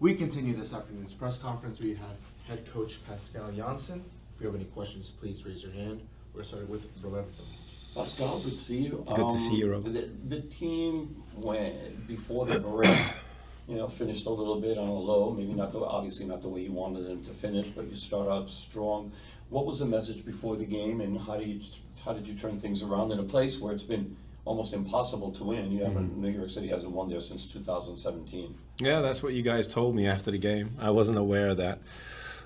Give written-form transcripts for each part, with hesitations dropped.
We continue this afternoon's press conference. We have head coach Pascal Jansen. If you have any questions, please raise your hand. We're starting with Roberto. Pascal, good to see you. Good to see you, Rob. The team went before the break, finished a little bit on a low. Maybe obviously not the way you wanted them to finish, but you start out strong. What was the message before the game, and how did you turn things around in a place where it's been almost impossible to win? New York City hasn't won there since 2017. Yeah, that's what you guys told me after the game. I wasn't aware of that.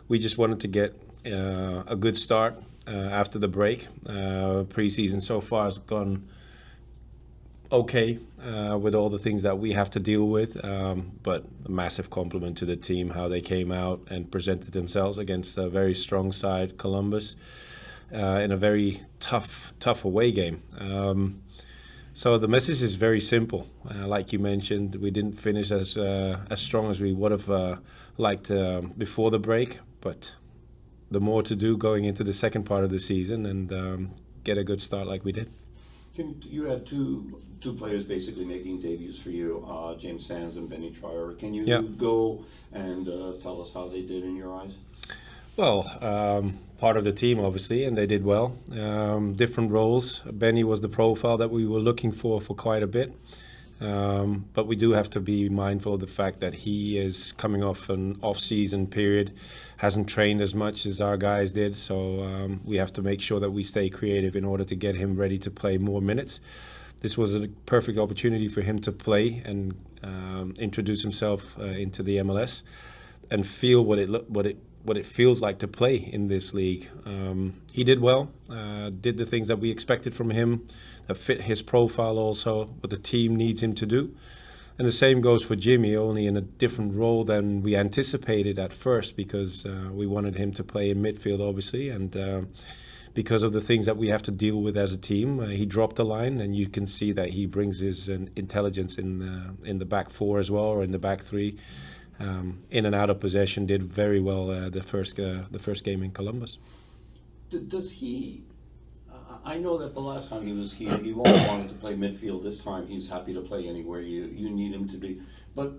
We just wanted to get a good start after the break. Preseason so far has gone okay with all the things that we have to deal with, but a massive compliment to the team, how they came out and presented themselves against a very strong side, Columbus, in a very tough away game. So the message is very simple. Like you mentioned, we didn't finish as strong as we would have liked before the break, but the more to do going into the second part of the season and get a good start like we did. You had two players basically making debuts for you, James Sands and Benny Trier. Can you go and tell us how they did in your eyes? Well, part of the team, obviously, and they did well. Different roles. Benny was the profile that we were looking for quite a bit. But we do have to be mindful of the fact that he is coming off an off-season period, hasn't trained as much as our guys did. So we have to make sure that we stay creative in order to get him ready to play more minutes. This was a perfect opportunity for him to play and introduce himself into the MLS and feel what it feels like to play in this league. He did well, did the things that we expected from him, that fit his profile also, what the team needs him to do. And the same goes for Jimmy, only in a different role than we anticipated at first, because we wanted him to play in midfield, obviously, and because of the things that we have to deal with as a team, he dropped a line, and you can see that he brings his intelligence in the back four as well, or in the back three. In and out of possession, did very well the first game in Columbus. Does he? I know that the last time he was here, he wanted to play midfield. This time, he's happy to play anywhere you need him to be. But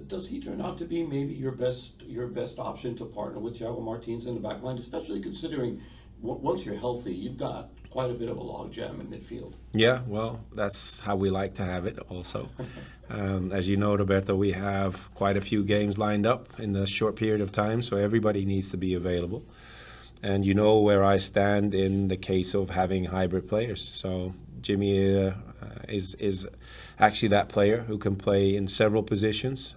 does he turn out to be maybe your best option to partner with Thiago Martins in the back line, especially considering once you're healthy, you've got quite a bit of a logjam in midfield? Yeah, well, that's how we like to have it also. As you know, Roberto, we have quite a few games lined up in a short period of time, so everybody needs to be available. And you know where I stand in the case of having hybrid players. So Jimmy is actually that player who can play in several positions.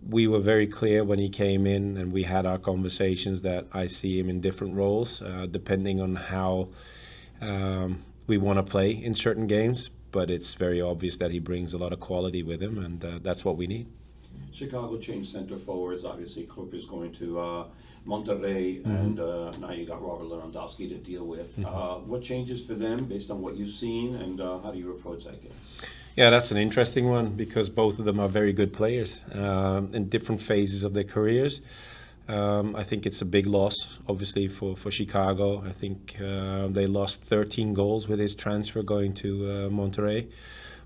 We were very clear when he came in and we had our conversations that I see him in different roles, depending on how we want to play in certain games. But it's very obvious that he brings a lot of quality with him, and that's what we need. Chicago changed center forwards. Obviously, Cooper's going to Monterrey, and now you got Robert Lewandowski to deal with. What changes for them based on what you've seen, and how do you approach that game? Yeah, that's an interesting one because both of them are very good players in different phases of their careers. I think it's a big loss, obviously, for Chicago. I think they lost 13 goals with his transfer going to Monterrey.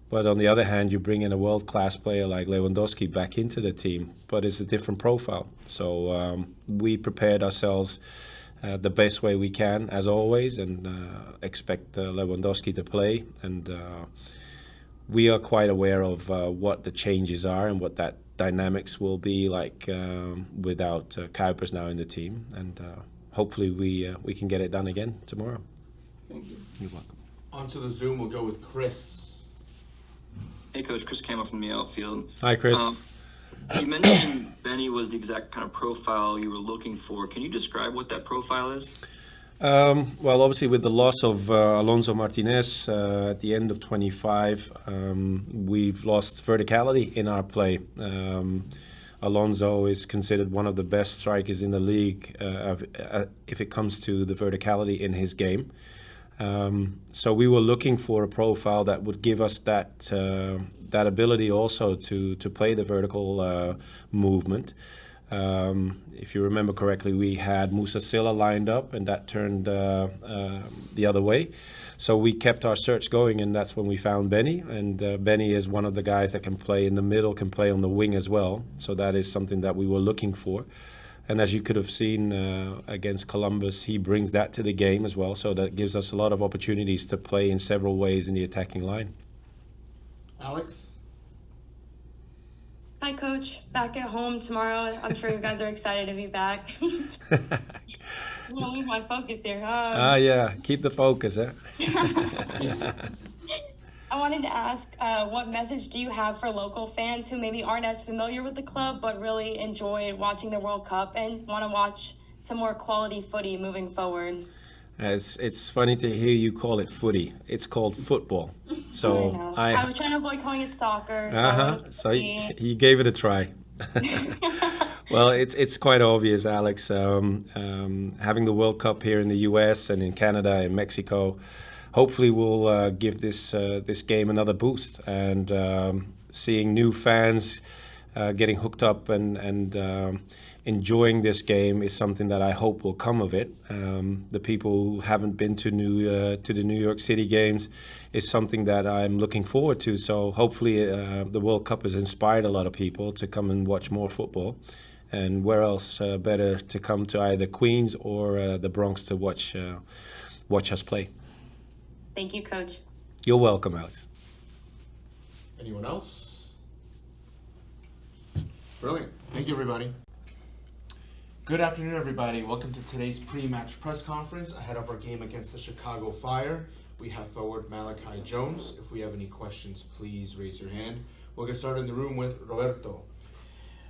But on the other hand, you bring in a world-class player like Lewandowski back into the team, but it's a different profile. So we prepared ourselves the best way we can, as always, and expect Lewandowski to play. And we are quite aware of what the changes are and what that dynamics will be like without Kuipers now in the team. And hopefully we can get it done again tomorrow. Thank you. You're welcome. Onto the Zoom, we'll go with Chris. Hey, Coach. Chris Camo from the outfield. Hi, Chris. You mentioned Benny was the exact kind of profile you were looking for. Can you describe what that profile is? Well, obviously, with the loss of Alonso Martinez at the end of 25, we've lost verticality in our play. Alonso is considered one of the best strikers in the league if it comes to the verticality in his game. So we were looking for a profile that would give us that ability also to play the vertical movement. If you remember correctly, we had Musa Silla lined up, and that turned the other way. So we kept our search going, and that's when we found Benny. And Benny is one of the guys that can play in the middle, can play on the wing as well. So that is something that we were looking for. And as you could have seen against Columbus, he brings that to the game as well. So that gives us a lot of opportunities to play in several ways in the attacking line. Alex? Hi, Coach. Back at home tomorrow. I'm sure you guys are excited to be back. I'm gonna leave my focus here. Yeah, keep the focus, eh? I wanted to ask, what message do you have for local fans who maybe aren't as familiar with the club but really enjoy watching the World Cup and want to watch some more quality footy moving forward? It's funny to hear you call it footy. It's called football. So I was trying to avoid calling it soccer. So you gave it a try. Well, it's quite obvious, Alex. Having the World Cup here in the U.S. and in Canada and Mexico, hopefully will give this game another boost. And seeing new fans getting hooked up and enjoying this game is something that I hope will come of it. The people who haven't been to the New York City games is something that I'm looking forward to. So hopefully the World Cup has inspired a lot of people to come and watch more football. And where else better to come to either Queens or the Bronx to watch us play. Thank you, Coach. You're welcome, Alex. Anyone else? Brilliant. Thank you, everybody. Good afternoon, everybody. Welcome to today's pre-match press conference ahead of our game against the Chicago Fire. We have forward Malachi Jones. If we have any questions, please raise your hand. We'll get started in the room with Roberto.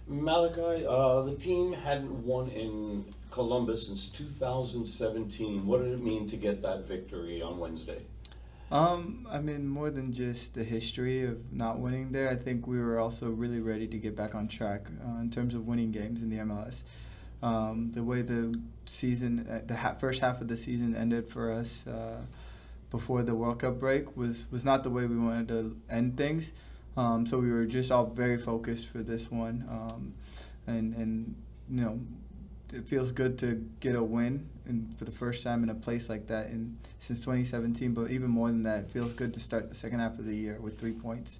Malachi, the team hadn't won in Columbus since 2017. What did it mean to get that victory on Wednesday? I mean, more than just the history of not winning there, I think we were also really ready to get back on track in terms of winning games in the MLS. The way the season, first half of the season ended for us before the World Cup break was not the way we wanted to end things. So we were just all very focused for this one, and you know, it feels good to get a win for the first time in a place like that since 2017. But even more than that, it feels good to start the second half of the year with 3 points.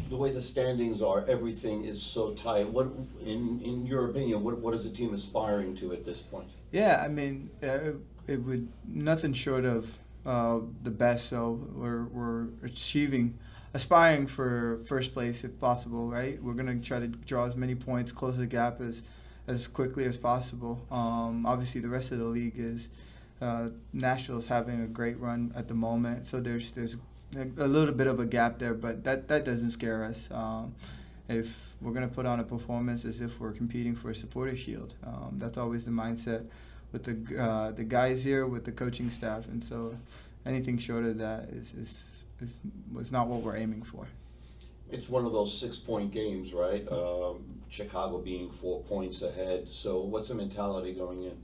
The way the standings are, everything is so tight. What, in your opinion, what is the team aspiring to at this point? Yeah, I mean, it would nothing short of the best. So we're aspiring for first place if possible, right? We're gonna try to draw as many points, close the gap as quickly as possible. Obviously, the rest of the league is Nashville's having a great run at the moment, so there's a little bit of a gap there, but that doesn't scare us. If we're gonna put on a performance as if we're competing for a supporter shield, that's always the mindset with the guys here, with the coaching staff, and so anything short of that was not what we're aiming for. It's one of those 6-point games, right? Chicago being 4 points ahead. So what's the mentality going in?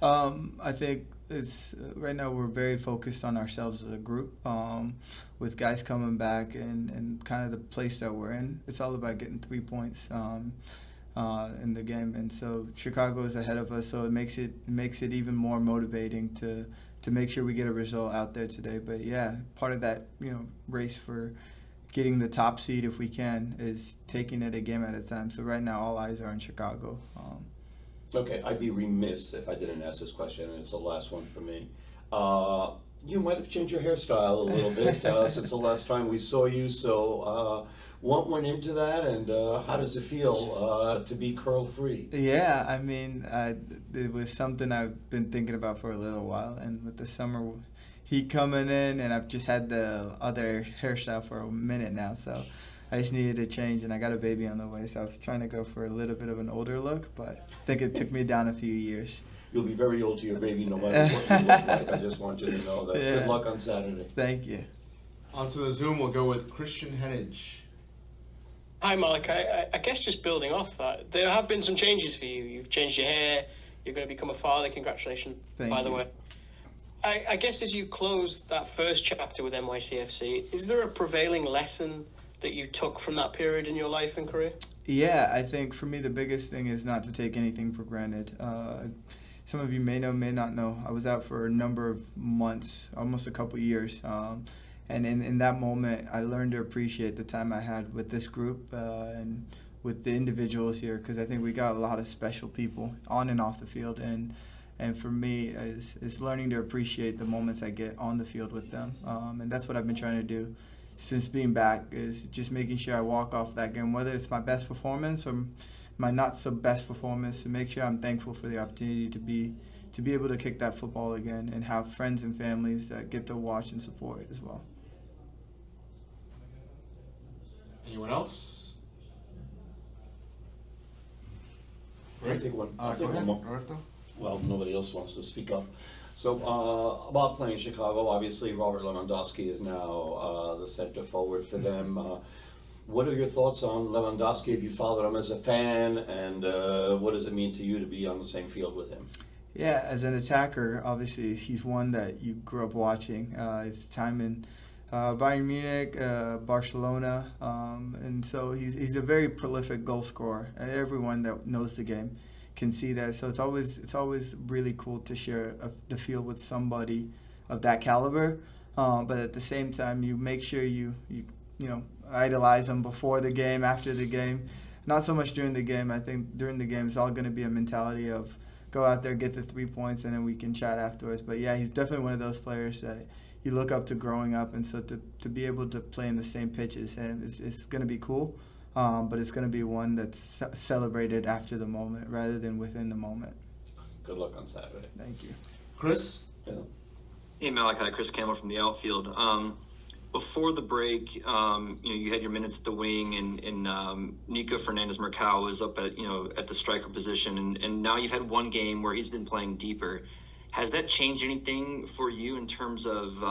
I think it's right now we're very focused on ourselves as a group, with guys coming back and kind of the place that we're in. It's all about getting 3 points in the game, and so Chicago is ahead of us, so it makes it even more motivating to make sure we get a result out there today. But yeah, part of that race for getting the top seed, if we can, is taking it a game at a time. So right now, all eyes are on Chicago. Okay, I'd be remiss if I didn't ask this question, and it's the last one for me. You might have changed your hairstyle a little bit since the last time we saw you. So what went into that, and how does it feel to be curl-free? Yeah, I mean, it was something I've been thinking about for a little while, and with the summer heat coming in, and I've just had the other hairstyle for a minute now, so I just needed to change, and I got a baby on the way, so I was trying to go for a little bit of an older look, but I think it took me down a few years. You'll be very old to your baby no matter what you look like. I just want you to know that. Yeah. Good luck on Saturday. Thank you. Onto the Zoom, we'll go with Christian Hennig. Hi, Malachi. I guess just building off that, there have been some changes for you. You've changed your hair. You're going to become a father. Congratulations, by the way. I guess as you close that first chapter with NYCFC, is there a prevailing lesson that you took from that period in your life and career? Yeah, I think for me the biggest thing is not to take anything for granted. Some of you may know, may not know. I was out for a number of months, almost a couple years, and in that moment, I learned to appreciate the time I had with this group and with the individuals here, because I think we got a lot of special people on and off the field, and for me, is learning to appreciate the moments I get on the field with them, and that's what I've been trying to do since being back, is just making sure I walk off that game, whether it's my best performance or my not so best performance, to make sure I'm thankful for the opportunity to be able to kick that football again and have friends and families that get to watch and support as well. Anyone else? I'll take one. I'll Go take ahead, one more. Roberto. Well, nobody else wants to speak up. So, about playing Chicago, obviously Robert Lewandowski is now the center forward for them. What are your thoughts on Lewandowski? Have you followed him as a fan, and what does it mean to you to be on the same field with him? Yeah, as an attacker, obviously he's one that you grew up watching. His time in Bayern Munich, Barcelona, and so he's a very prolific goal scorer. Everyone that knows the game can see that. So it's always really cool to share the field with somebody of that caliber. But at the same time, you make sure you idolize them before the game, after the game. Not so much during the game. I think during the game it's all going to be a mentality of go out there, get the 3 points, and then we can chat afterwards. But yeah, he's definitely one of those players that you look up to growing up, and so to be able to play in the same pitches, and it's going to be cool. But it's going to be one that's celebrated after the moment rather than within the moment. Good luck on Saturday. Thank you. Chris? Yeah. Hey, Malachi, Chris Campbell from the outfield. Before the break, you had your minutes at the wing, and Nico Fernandez-Mercado was up at the striker position, and now you've had one game where he's been playing deeper. Has that changed anything for you in terms of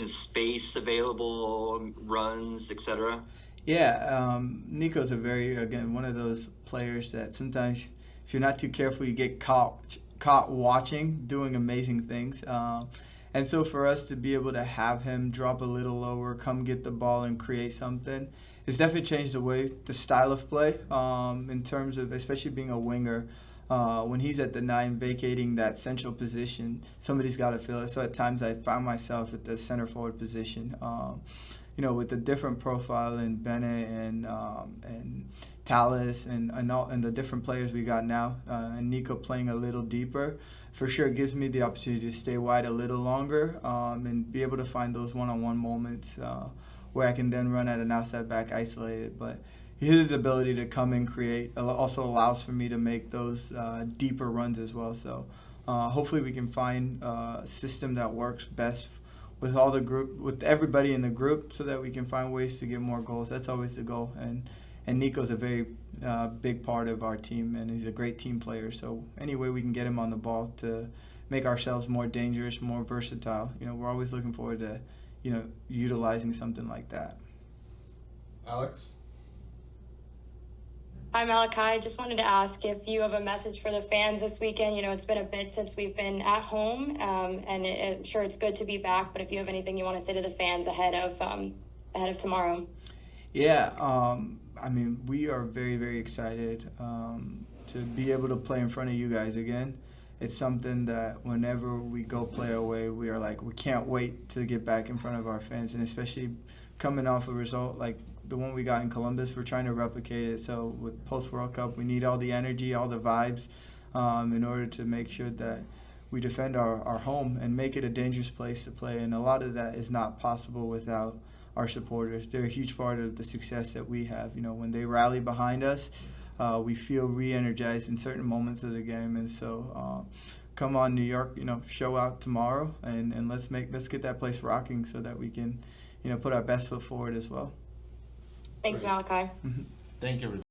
space available, runs, etc.? Yeah, Nico's one of those players that sometimes if you're not too careful, you get caught watching, doing amazing things. And so for us to be able to have him drop a little lower, come get the ball and create something, it's definitely changed the style of play in terms of especially being a winger. When he's at the 9 vacating that central position, somebody's got to fill it. So at times I found myself at the center forward position. With the different profile in Bennett and Tallis and the different players we got now, and Nico playing a little deeper, for sure gives me the opportunity to stay wide a little longer and be able to find those one-on-one moments where I can then run at an outside back isolated. But his ability to come and create also allows for me to make those deeper runs as well. So hopefully we can find a system that works best with all the group, with everybody in the group, so that we can find ways to get more goals. That's always the goal. And Nico's a very big part of our team, and he's a great team player. So any way we can get him on the ball to make ourselves more dangerous, more versatile, we're always looking forward to, utilizing something like that. Alex? Hi, Malachi. Just wanted to ask if you have a message for the fans this weekend. It's been a bit since we've been at home, and I'm sure it's good to be back. But if you have anything you want to say to the fans ahead of tomorrow. Yeah, we are very, very excited to be able to play in front of you guys again. It's something that whenever we go play away, we are like, we can't wait to get back in front of our fans, and especially coming off a result like the one we got in Columbus, we're trying to replicate it. So with post-World Cup, we need all the energy, all the vibes in order to make sure that we defend our home and make it a dangerous place to play. And a lot of that is not possible without our supporters. They're a huge part of the success that we have. When they rally behind us, we feel re-energized in certain moments of the game. And so come on, New York, show out tomorrow, and let's get that place rocking so that we can, put our best foot forward as well. Thanks, Malachi. Thank you, everybody.